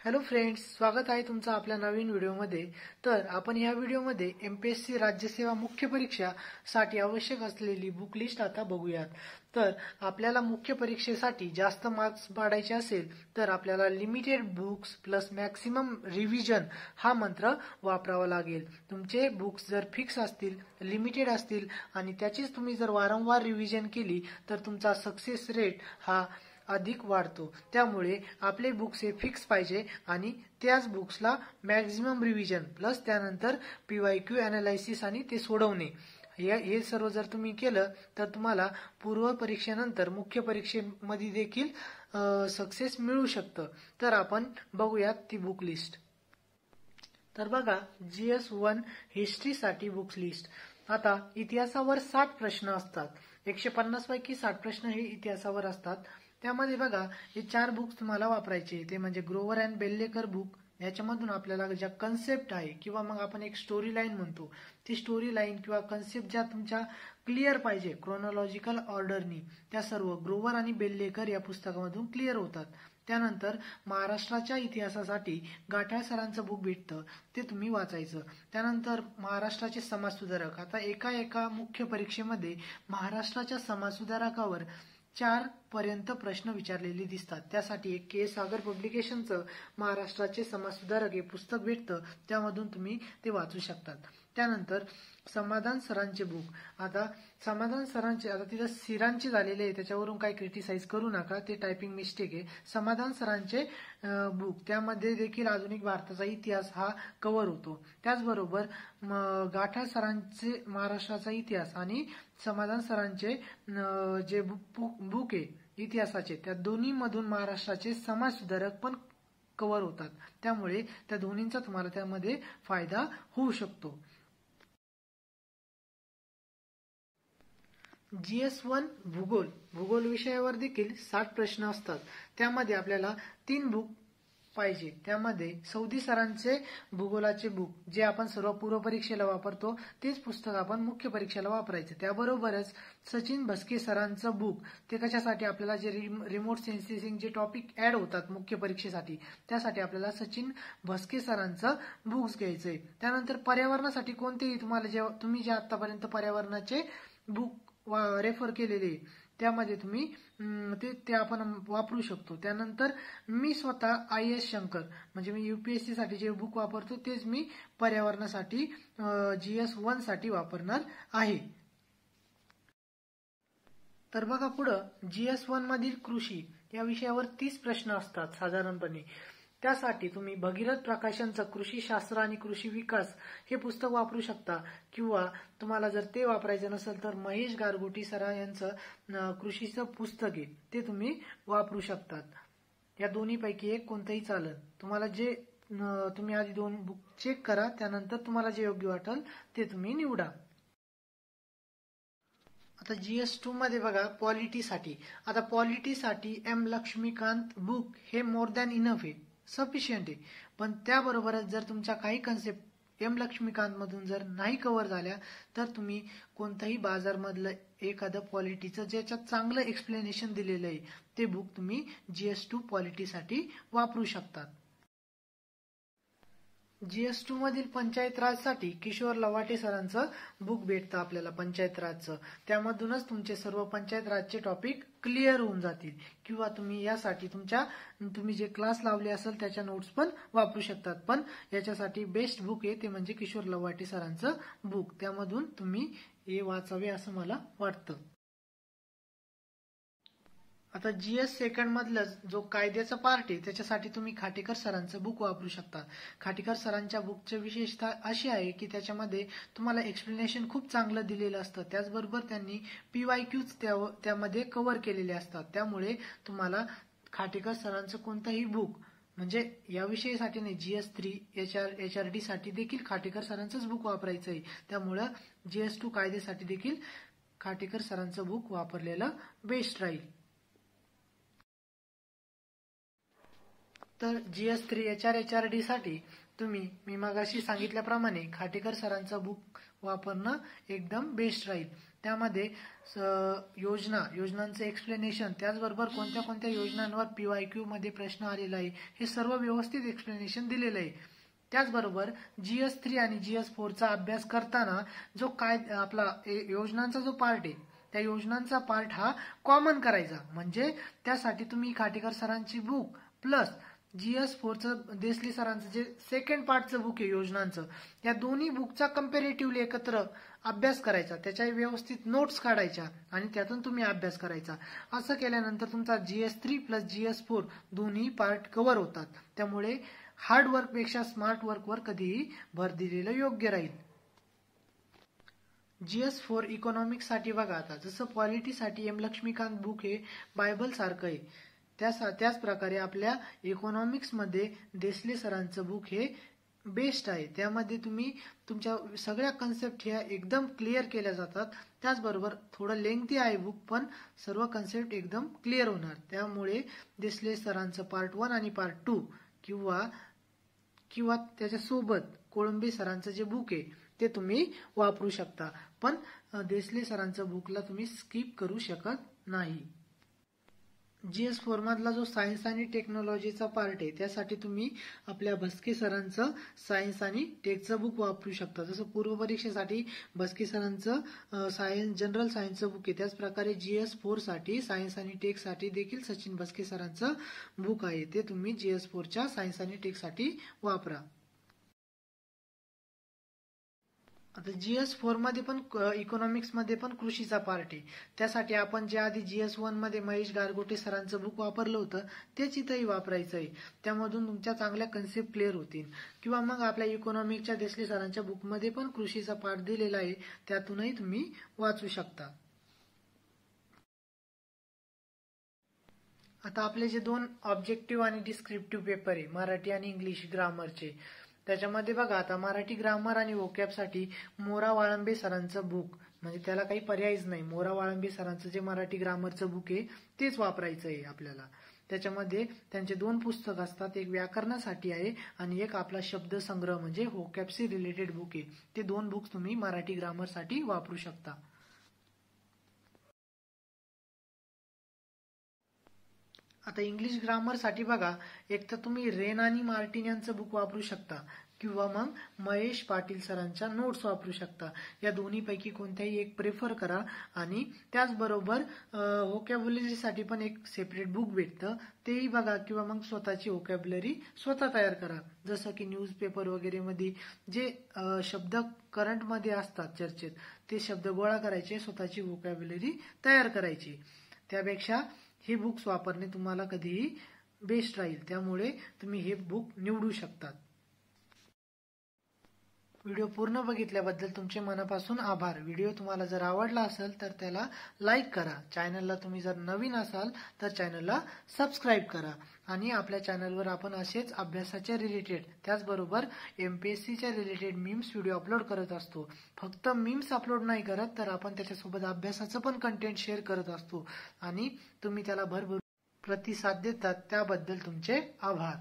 Hello friends, स्वागत आहे तुमचं आपल्या नवीन व्हिडिओमध्ये। तर आपण या व्हिडिओमध्ये एमपीएससी राज्यसेवा मुख्य परीक्षा साठी आवश्यक असलेली बुक लिस्ट आता बघूयात। तर आपल्याला मुख्य परीक्षेसाठी जास्त मार्क्स पाडायचे असेल तर आपल्याला limited books plus maximum revision हा मंत्र वापरावा लागेल। तुमचे बुक्स जर फिक्स असतील, लिमिटेड असतील आणि त्याचीच तुम्ही जर वारंवार रिव्हिजन केली तर तुमचा सक्सेस रेट हा अधिक वाढतो। त्यामुळे आपले बुक्स हे फिक्स पाहिजे आणि त्याच बुक्सला मॅक्झिमम रिव्हिजन प्लस त्यानंतर पीवायक्यू अनालिसिस आणि ते सोडवणे हे सर्व जर तुम्ही केलं तर तुम्हाला पूर्व परीक्षेनंतर मुख्य परीक्षेमध्ये देखील सक्सेस मिळू शकतं। तर आपण बघूयात ती बुक लिस्ट। तर बघा, GS1 हिस्ट्रीसाठी बुक्स लिस्ट। आता इतिहासावर 60 प्रश्न असतात। 150 पैकी 60 प्रश्न हे इतिहासावर असतात। त्यामध्ये बघा, हे 4 बुक्स तुम्हाला वापरायचे, ते म्हणजे ग्रोवर अँड बेल्लेकर बुक। याच्यामधून आपल्याला ज्या कन्सेप्ट आहे किंवा मग आपण एक स्टोरी लाईन म्हणतो, ती स्टोरी लाईन किंवा कन्सेप्ट ज्या तुमच्या क्लिअर पाहिजे क्रोनॉलॉजिकल ऑर्डरनी, त्या सर्व ग्रोवर आणि बेल्लेकर या पुस्तकामधून क्लिअर होतात। त्यानंतर महाराष्ट्राच्या इतिहासासाठी गाठाळ सरांचं बुक भेटतं, ते तुम्ही वाचायचं। त्यानंतर महाराष्ट्राचे समाजसुधारक। आता एका मुख्य परीक्षेमध्ये महाराष्ट्राच्या समाजसुधारकावर 4 पर्यंत प्रश्न विचारलेले दिसतात। त्यासाठी एक के सागर पब्लिकेशनचं महाराष्ट्राचे समाजसुधारक हे पुस्तक भेटतं, त्यामधून तुम्ही ते वाचू शकतात। त्यानंतर समाधान सरांचे बुक। आता समाधान सरांचे, आता तिथं सिरांचे झालेले आहे, त्याच्यावरून काही क्रिटिसाइज करू नका, ते टायपिंग मिस्टेक आहे। समाधान सरांचे बुक, त्यामध्ये देखील आधुनिक भारताचा इतिहास हा कव्हर होतो। त्याचबरोबर गाठाळ सरांचे महाराष्ट्राचा इतिहास आणि समाधान सरांचे जे बुक आहे इतिहासाचे, त्या दोन्ही मधून महाराष्ट्राचे समाजसुधारक पण कव्हर होतात। त्यामुळे त्या दोन्हींचा तुम्हाला त्यामध्ये फायदा होऊ शकतो। GS1 भूगोल विषयावर देखील 60 प्रश्न असतात। त्यामध्ये आपल्याला 3 बुक पाहिजे। त्यामध्ये सौदी सरांचे भूगोलाचे बुक, जे आपण सर्व पूर्व परीक्षेला वापरतो, तेच पुस्तक आपण मुख्य परीक्षेला वापरायचं। त्याबरोबरच सचिन भस्के सरांचं बुक, ते कशासाठी आपल्याला जे रिमोट सेन्सिंग जे टॉपिक ऍड होतात मुख्य परीक्षेसाठी, त्यासाठी आपल्याला सचिन भस्के सरांचं बुक्स घ्यायचंय। त्यानंतर पर्यावरणासाठी कोणतेही तुम्ही जे आतापर्यंत पर्यावरणाचे बुक रेफर केलेले, त्यामध्ये तुम्ही ते आपण वापरू शकतो। त्यानंतर मी स्वतः IAS शंकर, म्हणजे मी UPSC साठी जे बुक वापरतो तेच मी पर्यावरणासाठी GS1 साठी वापरणार आहे। तर बघा पुढं, GS1 मधील कृषी या विषयावर 30 प्रश्न असतात साधारणपणे। त्यासाठी तुम्ही भगीरथ प्रकाशनचं कृषीशास्त्र आणि कृषी विकास हे पुस्तक वापरू शकता, किंवा तुम्हाला जर ते वापरायचं नसेल तर महेश गारगोटी सरा यांचं कृषीचं पुस्तक आहे, ते तुम्ही वापरू शकतात। या दोन्हीपैकी एक कोणतंही चालेल, तुम्हाला जे तुम्ही आधी 2 बुक चेक करा, त्यानंतर तुम्हाला जे योग्य वाटेल ते तुम्ही निवडा। आता GS2 मध्ये बघा, पॉलिटीसाठी। आता पॉलिटीसाठी M लक्ष्मीकांत बुक हे मोर दॅन इनफ आहे, सफिशियंट आहे। पण त्याबरोबरच जर तुमच्या काही कन्सेप्ट M लक्ष्मीकांत मधून जर नाही कव्हर झाल्या तर तुम्ही कोणताही बाजारमधलं एखादं पॉलिटीचं ज्याच्यात चांगलं एक्सप्लेनेशन दिलेलं आहे ते बुक तुम्ही GS2 पॉलिटीसाठी वापरू शकतात। GS2 मधील पंचायत राजसाठी किशोर लवाटे सरांचं बुक भेटतं आपल्याला पंचायत राजचं। त्यामधूनच तुमचे सर्व पंचायत राजचे टॉपिक क्लिअर होऊन जातील, किंवा तुम्ही यासाठी तुम्ही जे क्लास लावले असेल त्याच्या नोट्स पण वापरू शकतात। पण याच्यासाठी बेस्ट बुक आहे ते म्हणजे किशोर लवाटे सरांचं बुक, त्यामधून तुम्ही हे वाचावे असं मला वाटतं। आता GS सेकंड मधलं जो कायद्याचा पार्ट आहे त्याच्यासाठी तुम्ही खाटेकर सरांचं बुक वापरू शकता। खाटेकर सरांच्या बुकची विशेषता अशी आहे की त्याच्यामध्ये तुम्हाला एक्सप्लेनेशन खूप चांगलं दिलेलं असतं, त्याचबरोबर त्यांनी PYQs त्यामध्ये कव्हर केलेले असतात। त्यामुळे तुम्हाला खाटेकर सरांचं कोणतंही बुक, म्हणजे या विषयासाठी नाही, GS3 HRD साठी देखील खाटेकर सरांचंच बुक वापरायचं आहे। त्यामुळं GS2 कायद्यासाठी देखील खाटेकर सरांचं बुक वापरलेलं बेस्ट राहील। तर GS3 HRD साठी तुम्ही मी मगाशी सांगितल्याप्रमाणे खाटेकर सरांचं बुक वापरणं एकदम बेस्ट राहील। त्यामध्ये योजनांचं एक्सप्लेनेशन, त्याचबरोबर कोणत्या कोणत्या योजनांवर PYQ मध्ये प्रश्न आलेला आहे हे सर्व व्यवस्थित एक्सप्लेनेशन दिलेलं आहे. त्याचबरोबर GS3 आणि GS4 चा अभ्यास करताना जो काय आपला योजनांचा जो पार्ट आहे त्या योजनांचा पार्ट हा कॉमन करायचा. म्हणजे त्यासाठी तुम्ही खाटेकर सरांची बुक प्लस GS4चं देसले सरांचं जे सेकंड पार्टचं बुक आहे योजनांचं, या दोन्ही बुकचा कंपॅरेटिव्हली एकत्र अभ्यास करायचा, त्याच्या व्यवस्थित नोट्स काढायच्या आणि त्यातून तुम्ही अभ्यास करायचा. असं केल्यानंतर तुमचा GS3 प्लस GS4 दोन्ही पार्ट कव्हर होतात. त्यामुळे हार्ड वर्क पेक्षा स्मार्ट वर्कवर कधीही भर दिलेलं योग्य राहील. GS4 इकॉनॉमिक्स साठी बघा, आता जसं पॉलिटीसाठी M लक्ष्मीकांत बुक हे बायबल सारखं आहे, त्याच प्रकारे आपल्या इकॉनॉमिक्स मध्ये देसले सरांचं बुक हे बेस्ट आहे. त्यामध्ये तुम्ही तुमच्या सगळ्या कन्सेप्ट ह्या एकदम क्लिअर केल्या जातात. त्याचबरोबर थोडं लेंथी आहे बुक, पण सर्व कन्सेप्ट एकदम क्लिअर होणार. त्यामुळे देसले सरांचं पार्ट 1 आणि पार्ट 2 किंवा त्याच्यासोबत कोळंबे सरांचं जे बुक आहे ते तुम्ही वापरू शकता. पण देसले सरांचं बुकला तुम्ही स्किप करू शकत नाही. GS4 मधला जो सायन्स आणि टेक्नॉलॉजीचा पार्ट आहे त्यासाठी तुम्ही आपल्या भस्के सरांचं सायन्स आणि टेकचं बुक वापरू शकता. जसं पूर्व परीक्षेसाठी भस्के सरांचं जनरल सायन्सचं बुक आहे, त्याच प्रकारे GS4 साठी सायन्स आणि टेक साठी देखील सचिन भस्के सरांचं बुक आहे, ते तुम्ही GS4च्या सायन्स आणि टेक साठी वापरा. आता GS4 मध्ये पण इकॉनॉमिक्स मध्ये पण कृषीचा पार्ट आहे. त्यासाठी आपण जे आधी GS1 मध्ये महेश गारगोटे सरांचं बुक वापरलं होतं तेच इथंही वापरायचं आहे. त्यामधून तुमच्या चांगल्या कन्सेप्ट क्लिअर होतील. किंवा मग आपल्या इकॉनॉमिक्सच्या देसले सरांच्या बुकमध्ये पण कृषीचा पार्ट दिलेला आहे, त्यातूनही तुम्ही वाचू शकता. आता आपले जे 2 ऑब्जेक्टिव्ह आणि डिस्क्रिप्टिव्ह पेपर आहे मराठी आणि इंग्लिश ग्रामरचे, त्याच्यामध्ये बघा, आता मराठी ग्रामर आणि वोकॅब साठी मोरा वाळंबे सरांचं बुक, म्हणजे त्याला काही पर्यायच नाही, मोरा वाळंबे सरांचं जे मराठी ग्रामरचं बुक आहे तेच वापरायचं आहे आपल्याला. त्याच्यामध्ये त्यांचे 2 पुस्तक असतात, एक व्याकरणासाठी आहे आणि एक आपला शब्दसंग्रह म्हणजे वोकॅबशी रिलेटेड बुक आहे. ते 2 बुक्स तुम्ही मराठी ग्रामर साठी वापरू शकता. आता इंग्लिश ग्रामर साठी बघा, एक तर तुम्ही रेन आणि मार्टिन यांचं बुक वापरू शकता किंवा मग महेश पाटील सरांच्या नोट्स वापरू शकता. या दोन्हीपैकी कोणत्याही एक प्रेफर करा. आणि त्याचबरोबर व्होकॅब्युलरीसाठी पण एक सेपरेट बुक भेटतं, तेही बघा. किंवा मग स्वतःची व्होकॅब्युलरी स्वतः तयार करा. जसं की न्यूजपेपर वगैरे मध्ये जे शब्द करंट मध्ये असतात चर्चेत, ते शब्द गोळा करायचे, स्वतःची व्होकॅब्युलरी तयार करायची. त्यापेक्षा हे बुक्स वापरणे तुम्हाला कधीही बेस्ट राहील. त्यामुळे तुम्ही हे बुक निवडू शकता. व्हिडिओ पूर्ण बघितल्याबद्दल तुमचे मनापासून आभार. व्हिडिओ तुम्हाला जर आवडला असेल तर त्याला लाईक करा. चॅनलला तुम्ही जर नवीन असाल तर चॅनलला सबस्क्राईब करा. आणि आपल्या चॅनलवर आपण असेच अभ्यासाच्या रिलेटेड, त्याचबरोबर MPSCच्या रिलेटेड मीम्स व्हिडिओ अपलोड करत असतो. फक्त मीम्स अपलोड नाही करत, तर आपण त्याच्यासोबत अभ्यासाचं पण कंटेंट शेअर करत असतो. आणि तुम्ही त्याला भरभरून प्रतिसाद देतात, त्याबद्दल तुमचे आभार.